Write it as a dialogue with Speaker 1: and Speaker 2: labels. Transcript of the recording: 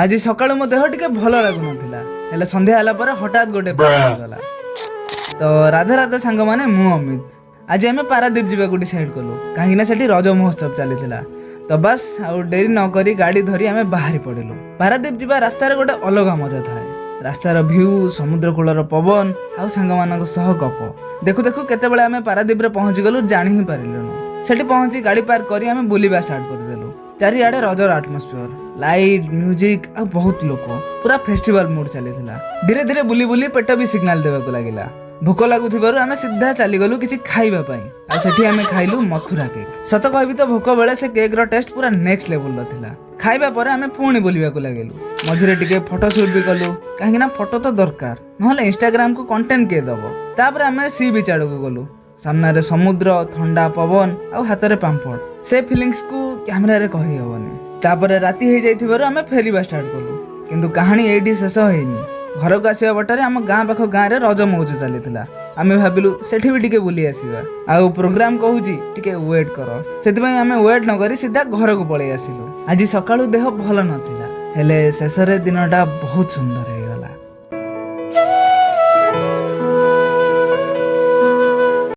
Speaker 1: आज सकाळु मो देह टिके भल लागु नथिला हेले संध्या होला पर हठात गोटे प्लान गला। तो राधे राधे सांग माने मु अमित आज आमे पारादीप जीवा डिसाइड कलु काहे ना सेठी रज महोत्सव चलीथिला। तो बस आउ डेरी न करी गाड़ी धरी आमे बाहरी पड़िलु। पारादीप जीवा रास्ता रे गोटे अलग मजा थाए। रास्तार व्यू समुद्र कूलर पवन आउ सांग मानक सह गप देखु देखु केते बेले आमे पारादीप रे पहुंची गलु जानि ही पारिलुनु। सेठी पहुंची गाड़ी पार्क करी आमे बुलिबा स्टार्ट कर देलु। चारिआडे रजर एटमॉस्फेयर लाइट म्यूजिक आ बहुत लोक पूरा फेस्टिवल मूड चलीथिला। धीरे धीरे बुली बुली पेट भी सिग्नल देबाकू लागिला। भूख लागुथिबारु आमे सीधा चली गलु किछि खाइबा पई। आ सेठी आमे खाइलु मथुरा केक। सत कहबी तो भूख बेले से केक रो टेस्ट पूरा नेक्स्ट लेवल रो थिला। खाइबा परे आमे पुणी बुलिबाकू लागिलु। मझिरे टिके फोटो शूट भी कलु काहे ना फोटो तो दरकार नहले इंस्टाग्राम को कंटेंट के दबो। तापर आमे सी बीच आडू गलु। सामने रे समुद्र थंडा पवन आ हाथ रे पांपड़ से फीलिंग्स को कैमरा रे कहि होबनी। तापर राती हे जाइथिबारु आमे फेरीबा स्टार्ट कलु किंतु कहानी एडी शेष होइनी। घर को आसीबा बटरे हम गां पाख गां रे रज मौज चलीथिला। आमे भाबिलु सेठी भी टिके बुली आसीबा आ प्रोग्राम कहूची टिके वेट करो सेति पई आमे वेट न करी सीधा घर को पळै आसिलु। आज सकाळु देह भल नथिला हेले शेष रे दिनटा बहुत सुंदर है।